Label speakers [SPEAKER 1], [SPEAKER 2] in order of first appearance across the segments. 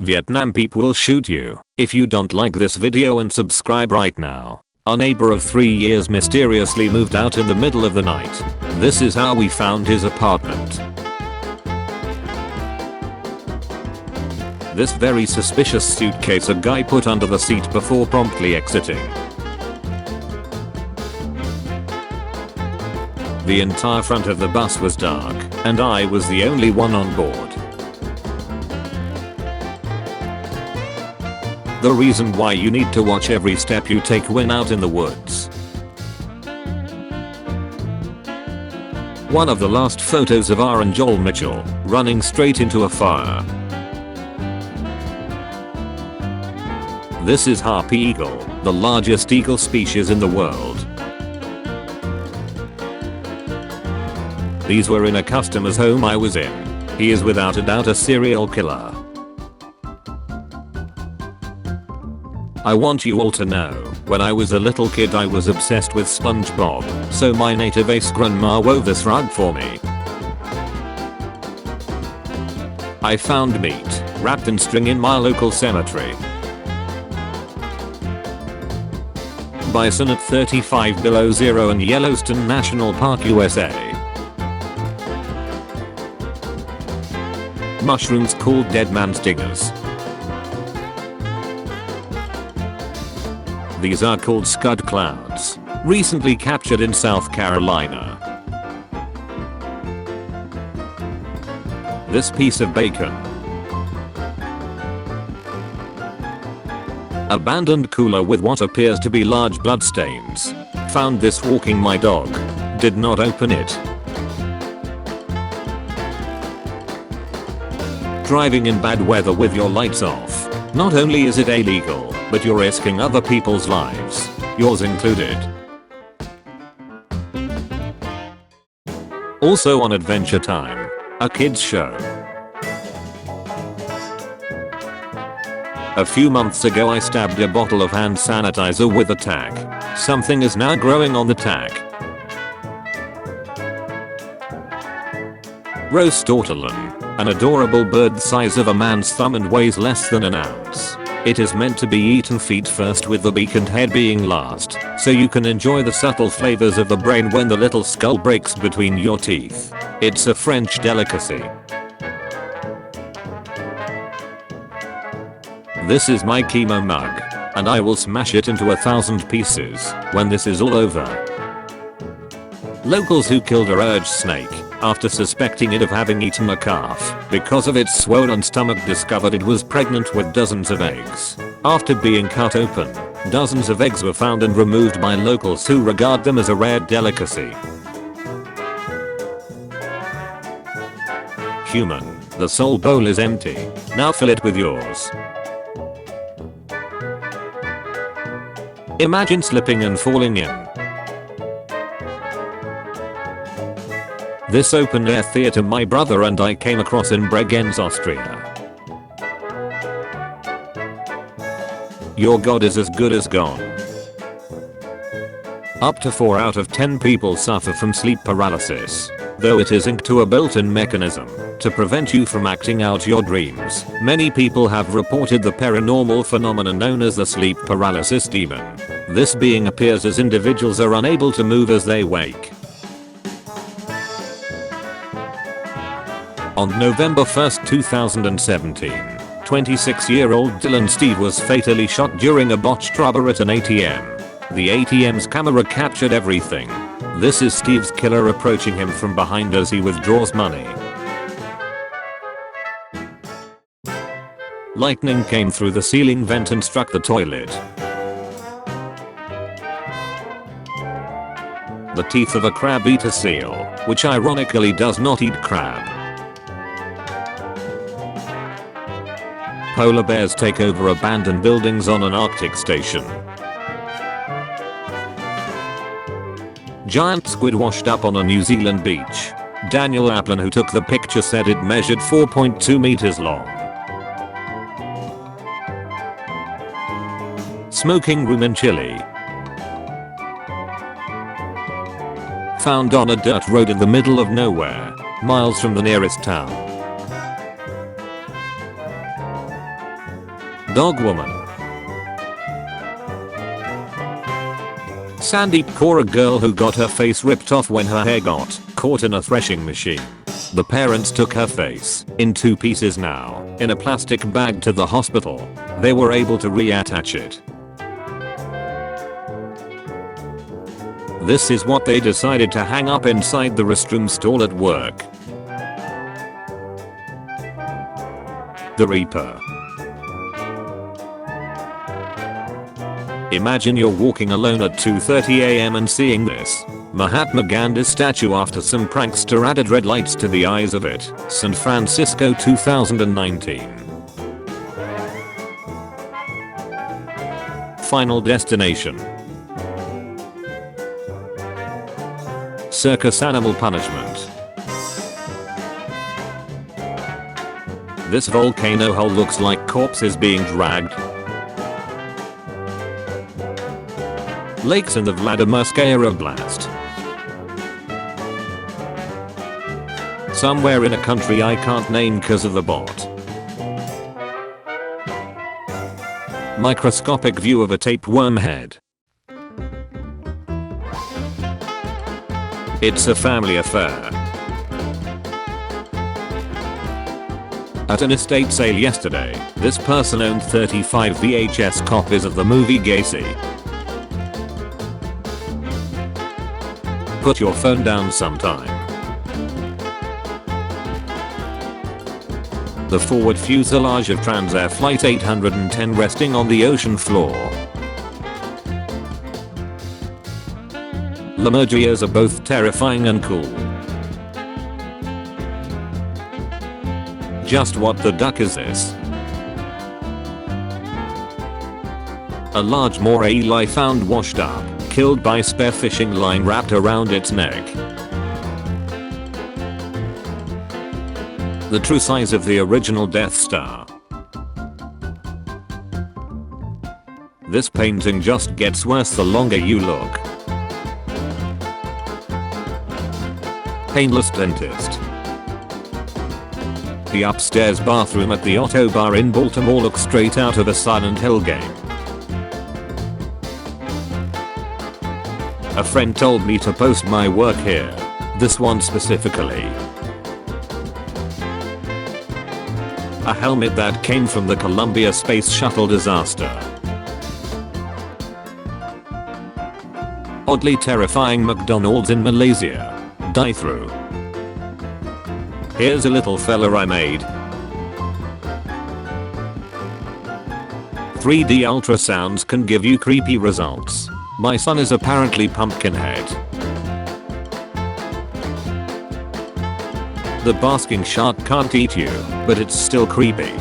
[SPEAKER 1] Vietnam people will shoot you if you don't like this video and subscribe right now. Our neighbor of 3 years mysteriously moved out in the middle of the night. This is how we found his apartment. This very suspicious suitcase a guy put under the seat before promptly exiting. The entire front of the bus was dark, and I was the only one on board. The reason why you need to watch every step you take when out in the woods. One of the last photos of R and Joel Mitchell running straight into a fire. This is Harpy eagle, the largest eagle species in the world. These were in a customer's home I was in. He is without a doubt a serial killer. I want you all to know, when I was a little kid I was obsessed with SpongeBob, so my native ace grandma wove this rug for me. I found meat, wrapped in string in my local cemetery. Bison at 35 below zero in Yellowstone National Park, USA. Mushrooms called dead man stingers. These are called scud clouds, recently captured in South Carolina. This piece of bacon. Abandoned cooler with what appears to be large bloodstains. Found this walking my dog. Did not open it. Driving in bad weather with your lights off. Not only is it illegal, but you're risking other people's lives. Yours included. Also on Adventure Time. A kids show. A few months ago I stabbed a bottle of hand sanitizer with a tack. Something is now growing on the tack. Roast ortolan, an adorable bird the size of a man's thumb and weighs less than an ounce. It is meant to be eaten feet first with the beak and head being last, so you can enjoy the subtle flavors of the brain when the little skull breaks between your teeth. It's a French delicacy. This is my chemo mug, and I will smash it into 1,000 pieces when this is all over. Locals who killed a urge snake after suspecting it of having eaten a calf because of its swollen stomach discovered it was pregnant with dozens of eggs. After being cut open, dozens of eggs were found and removed by locals who regard them as a rare delicacy. Human, the soul bowl is empty. Now fill it with yours. Imagine slipping and falling in. This open air theater my brother and I came across in Bregenz, Austria. Your god is as good as gone. Up to 4 out of 10 people suffer from sleep paralysis, though it isn't to a built-in mechanism to prevent you from acting out your dreams. Many people have reported the paranormal phenomenon known as the sleep paralysis demon. This being appears as individuals are unable to move as they wake. On November 1st, 2017, 26-year-old Dylan Steve was fatally shot during a botched robbery at an ATM. The ATM's camera captured everything. This is Steve's killer approaching him from behind as he withdraws money. Lightning came through the ceiling vent and struck the toilet. The teeth of a crab eat a seal, which ironically does not eat crab. Polar bears take over abandoned buildings on an Arctic station. Giant squid washed up on a New Zealand beach. Daniel Applin, who took the picture, said it measured 4.2 meters long. Smoking room in Chile. Found on a dirt road in the middle of nowhere, miles from the nearest town. Dog woman. Sandy Core, a girl who got her face ripped off when her hair got caught in a threshing machine. The parents took her face, in 2 pieces now, in a plastic bag to the hospital. They were able to reattach it. This is what they decided to hang up inside the restroom stall at work. The Reaper. Imagine you're walking alone at 2:30 AM and seeing this. Mahatma Gandhi's statue after some prankster added red lights to the eyes of it. San Francisco 2019. Final destination. Circus animal punishment. This volcano hole looks like corpses being dragged. Lakes in the Vladimirskaya Oblast. Somewhere in a country I can't name cause of the bot. Microscopic view of a tapeworm head. It's a family affair. At an estate sale yesterday, this person owned 35 VHS copies of the movie Gacy. Put your phone down sometime. The forward fuselage of Transair Flight 810 resting on the ocean floor. Lemurgias are both terrifying and cool. Just what the duck is this? A large moray eel found washed up, killed by spearfishing line wrapped around its neck. The true size of the original Death Star. This painting just gets worse the longer you look. Painless dentist. The upstairs bathroom at the Otto Bar in Baltimore looks straight out of a Silent Hill game. A friend told me to post my work here. This one specifically. A helmet that came from the Columbia Space Shuttle disaster. Oddly terrifying McDonald's in Malaysia. Die through. Here's a little fella I made. 3D ultrasounds can give you creepy results. My son is apparently Pumpkinhead. The basking shark can't eat you, but it's still creepy.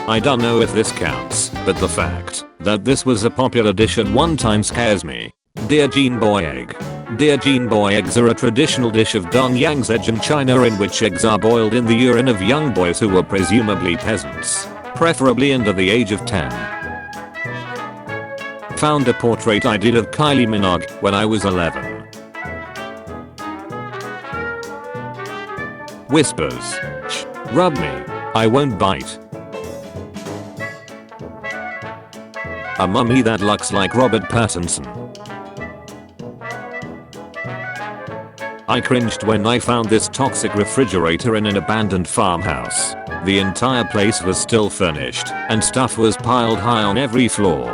[SPEAKER 1] I don't know if this counts, but the fact that this was a popular dish at one time scares me. Dear Gene Boy Egg. Dear Gene Boy eggs are a traditional dish of Dong-Yang Zhejiang China in which eggs are boiled in the urine of young boys who were presumably peasants, preferably under the age of 10. Found a portrait I did of Kylie Minogue when I was 11. Whispers. Shh, rub me. I won't bite. A mummy that looks like Robert Pattinson. I cringed when I found this toxic refrigerator in an abandoned farmhouse. The entire place was still furnished, and stuff was piled high on every floor.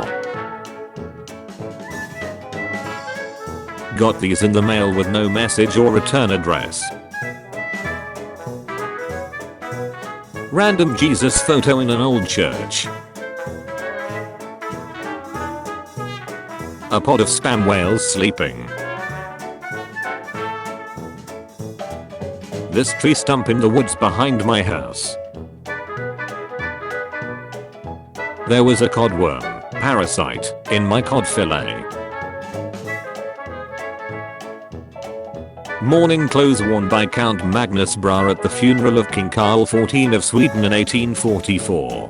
[SPEAKER 1] Got these in the mail with no message or return address. Random Jesus photo in an old church. A pod of spam whales sleeping. This tree stump in the woods behind my house. There was a codworm parasite in my cod fillet. Mourning clothes worn by Count Magnus Bra at the funeral of King Carl XIV of Sweden in 1844.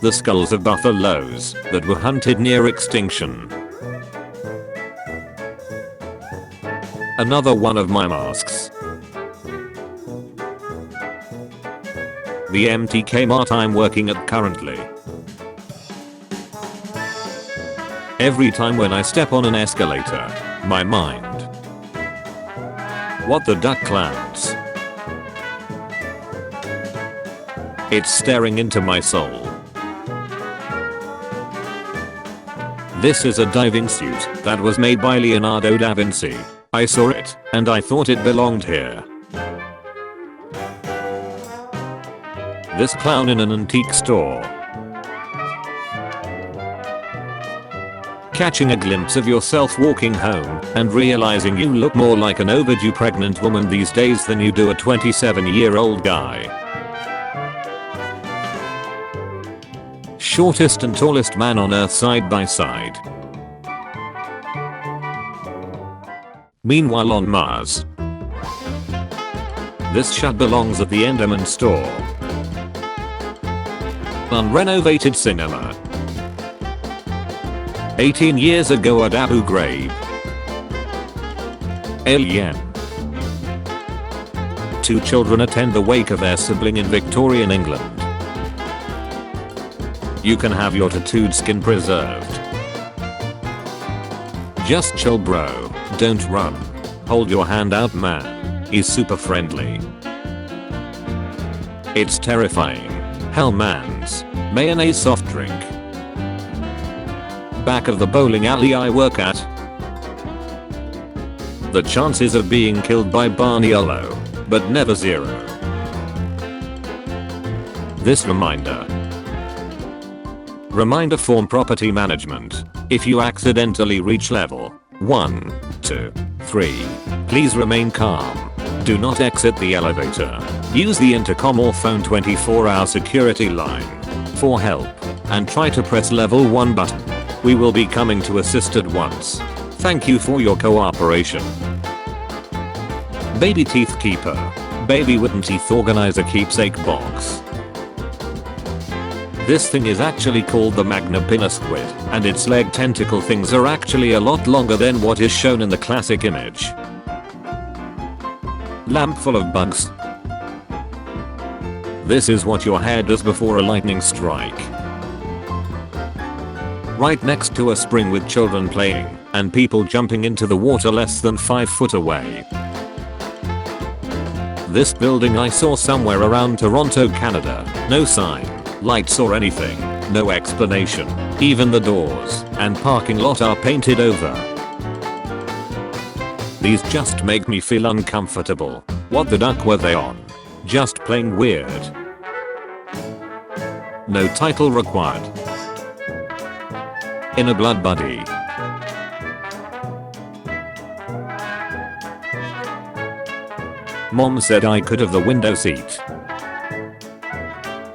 [SPEAKER 1] The skulls of buffaloes that were hunted near extinction. Another one of my masks. the empty Kmart I'm working at currently. Every time when I step on an escalator, my mind. What the duck clouds? It's staring into my soul. This is a diving suit that was made by Leonardo da Vinci. I saw it, and I thought it belonged here. This clown in an antique store. Catching a glimpse of yourself walking home and realizing you look more like an overdue pregnant woman these days than you do a 27-year-old guy. Shortest and tallest man on earth side by side. Meanwhile on Mars. This shut belongs at the Enderman store. Unrenovated Cinema. 18 years ago at Abu Ghraib. Alien. 2 children attend the wake of their sibling in Victorian England. You can have your tattooed skin preserved. Just chill bro, don't run. Hold your hand out man, he's super friendly. It's terrifying. Hellman's mayonnaise soft drink. Back of the bowling alley I work at. The chances of being killed by Barney are low, but never zero. This reminder form property management. If you accidentally reach level 1, 2, 3, please remain calm. Do not exit the elevator. Use the intercom or phone 24-hour security line for help and try to press level 1 button. We will be coming to assist at once. Thank you for your cooperation. Baby teeth keeper. Baby wooden teeth organizer keepsake box. This thing is actually called the Magna Pinna squid, and its leg tentacle things are actually a lot longer than what is shown in the classic image. Lamp full of bugs. This is what your hair does before a lightning strike. Right next to a spring with children playing, and people jumping into the water less than 5 foot away. This building I saw somewhere around Toronto, Canada. No sign, lights or anything, no explanation. Even the doors and parking lot are painted over. These just make me feel uncomfortable. What the duck were they on? Just plain weird. No title required. In a blood buddy. Mom said I could have the window seat.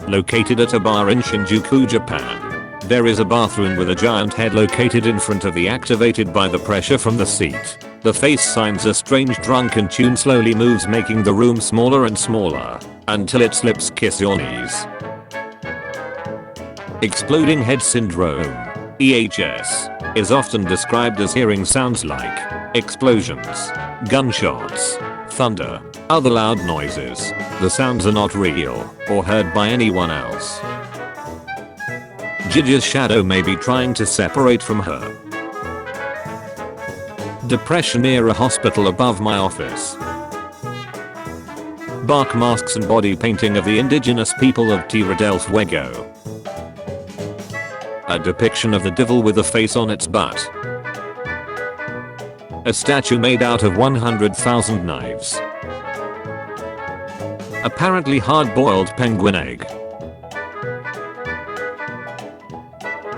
[SPEAKER 1] Located at a bar in Shinjuku, Japan. There is a bathroom with a giant head located in front of the activated by the pressure from the seat. The face signs a strange drunken tune slowly moves making the room smaller and smaller until its lips kiss your knees. Exploding head syndrome. EHS is often described as hearing sounds like explosions, gunshots, thunder, other loud noises. The sounds are not real or heard by anyone else. Gigi's shadow may be trying to separate from her. Depression near a hospital above my office. Bark masks and body painting of the indigenous people of Tierra del Fuego. A depiction of the devil with a face on its butt. A statue made out of 100,000 knives. Apparently hard-boiled penguin egg.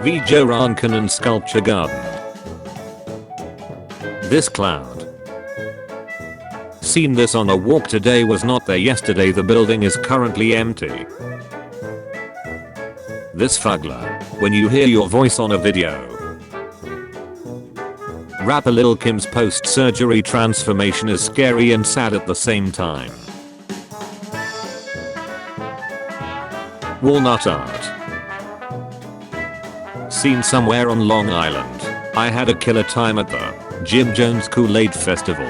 [SPEAKER 1] Vijorankanan sculpture garden. This cloud. Seen this on a walk today, was not there yesterday. The building is currently empty. This fuggler, when you hear your voice on a video. Rapper Lil Kim's post-surgery transformation is scary and sad at the same time. Walnut Art. Seen somewhere on Long Island. I had a killer time at the Jim Jones Kool-Aid Festival.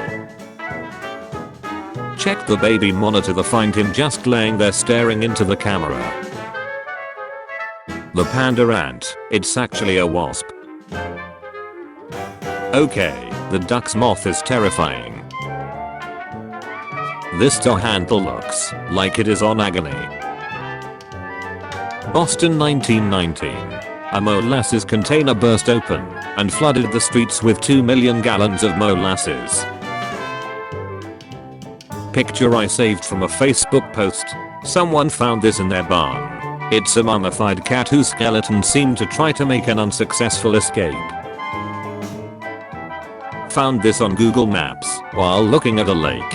[SPEAKER 1] Check the baby monitor to find him just laying there staring into the camera. The panda ant, it's actually a wasp. Okay, the duck's moth is terrifying. This door handle looks like it is on agony. Boston 1919. A molasses container burst open and flooded the streets with 2 million gallons of molasses. Picture I saved from a Facebook post. Someone found this in their barn. It's a mummified cat whose skeleton seemed to try to make an unsuccessful escape. Found this on Google Maps while looking at a lake.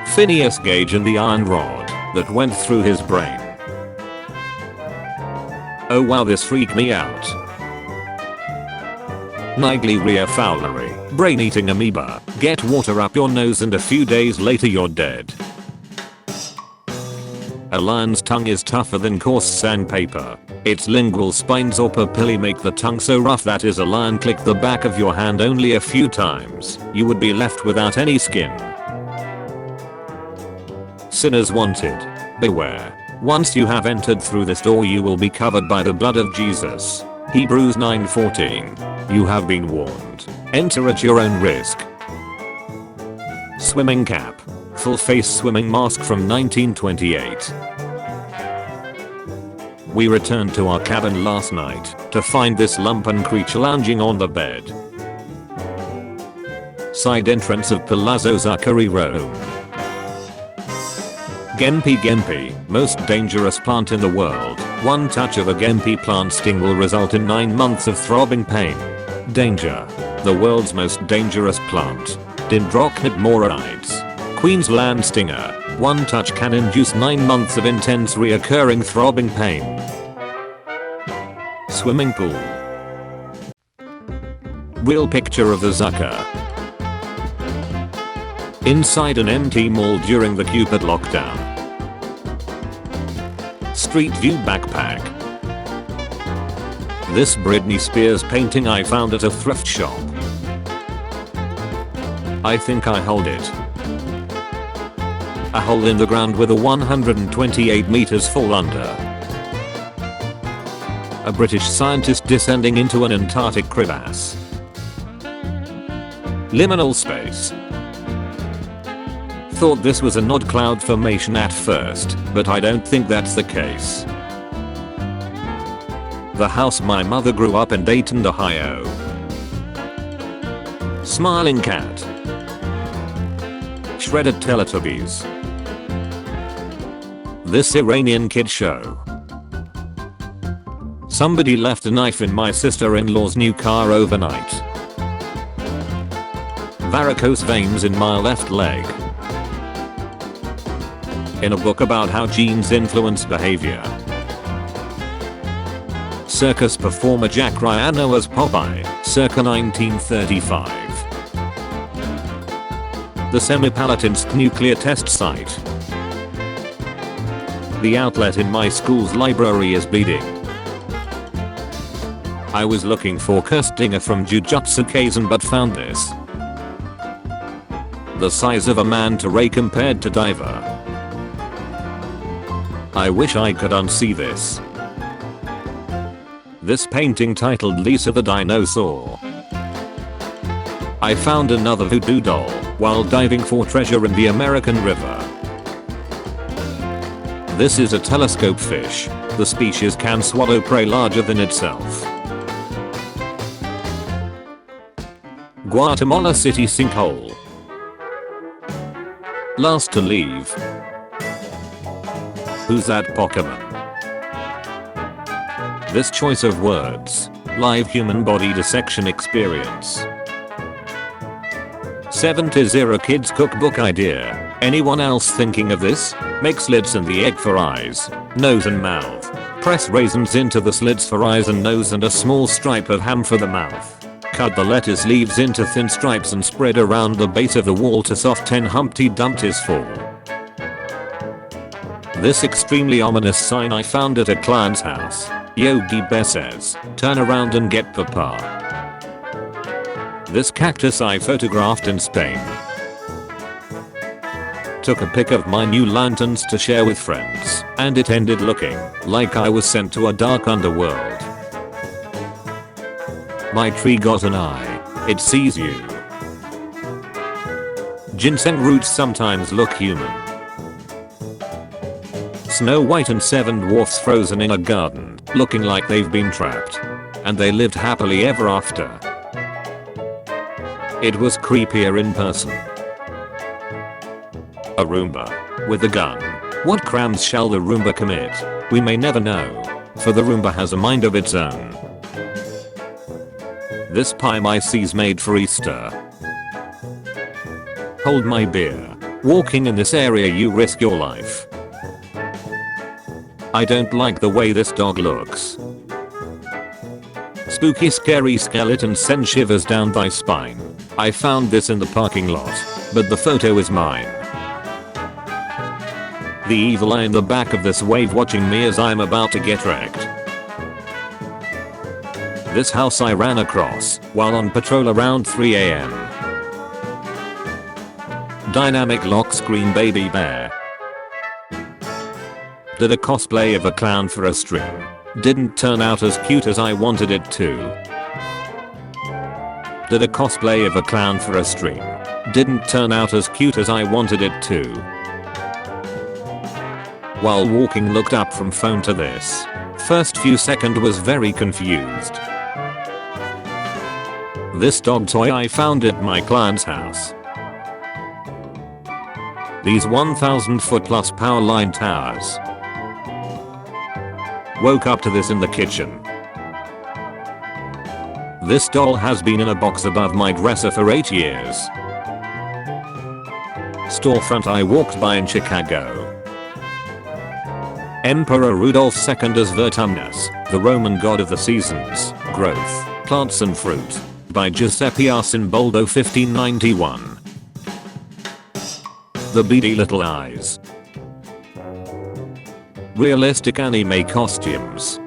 [SPEAKER 1] Phineas Gage and the iron rod that went through his brain. Oh wow, this freaked me out. Naegleria fowleri, brain-eating amoeba, get water up your nose and a few days later you're dead. A lion's tongue is tougher than coarse sandpaper. Its lingual spines or papillae make the tongue so rough that if a lion clicked the back of your hand only a few times, you would be left without any skin. Sinners wanted. Beware. Once you have entered through this door you will be covered by the blood of Jesus. Hebrews 9:14. You have been warned. Enter at your own risk. Swimming cap. Full face swimming mask from 1928. We returned to our cabin last night to find this lumpen creature lounging on the bed. Side entrance of Palazzo Zuccari Rome. Gempi, most dangerous plant in the world. One touch of a Gempi plant sting will result in 9 months of throbbing pain. Danger. The world's most dangerous plant. Dendrocnid morides. Queensland stinger. One touch can induce 9 months of intense reoccurring throbbing pain. Swimming pool. Real picture of the Zucker. Inside an empty mall during the Cupid lockdown. Street view backpack. This Britney Spears painting I found at a thrift shop. I think I hold it. A hole in the ground with a 128 meters fall under. A British scientist descending into an Antarctic crevasse. Liminal space. Thought this was an odd cloud formation at first, but I don't think that's the case. The house my mother grew up in, Dayton, Ohio. Smiling cat. Shredded teletubbies. This Iranian kid show. Somebody left a knife in my sister-in-law's new car overnight. Varicose veins in my left leg. In a book about how genes influence behavior. Circus performer Jack Ryan as Popeye, circa 1935. The Semipalatinsk nuclear test site. The outlet in my school's library is bleeding. I was looking for Kirstinger from Jujutsu Kaisen but found this. The size of a Manta Ray compared to Diver. I wish I could unsee this. This painting titled Lisa the Dinosaur. I found another voodoo doll while diving for treasure in the American River. This is a telescope fish. The species can swallow prey larger than itself. Guatemala City sinkhole. Last to leave. Who's that Pokemon? This choice of words. Live human body dissection experience. 70 Kids cookbook idea. Anyone else thinking of this? Make slits in the egg for eyes, nose and mouth. Press raisins into the slits for eyes and nose and a small stripe of ham for the mouth. Cut the lettuce leaves into thin stripes and spread around the base of the wall to soften Humpty Dumpty's fall. This extremely ominous sign I found at a client's house. Yogi Bear says, turn around and get papa. This cactus I photographed in Spain. took a pic of my new lanterns to share with friends, and it ended looking like I was sent to a dark underworld. My tree got an eye. It sees you. Ginseng roots sometimes look human. Snowwhite and 7 dwarfs frozen in a garden, looking like they've been trapped. And they lived happily ever after. It was creepier in person. A Roomba. With a gun. What crimes shall the Roomba commit? We may never know. For the Roomba has a mind of its own. This pie my see's made for Easter. Hold my beer. Walking in this area you risk your life. I don't like the way this dog looks. Spooky scary skeleton send shivers down thy spine. I found this in the parking lot, but the photo is mine. The evil eye in the back of this wave watching me as I'm about to get wrecked. This house I ran across while on patrol around 3 AM. Dynamic lock screen baby bear. Did a cosplay of a clown for a stream. Didn't turn out as cute as I wanted it to. Did a cosplay of a clown for a stream. Didn't turn out as cute as I wanted it to. While walking looked up from phone to this. First few seconds was very confused. This dog toy I found at my client's house. These 1,000 foot plus power line towers. Woke up to this in the kitchen. This doll has been in a box above my dresser for 8 years. Storefront I walked by in Chicago. Emperor Rudolph II as Vertumnus, the Roman god of the seasons, growth, plants and fruit. By Giuseppe Arcimboldo 1591. The beady little eyes. Realistic anime costumes.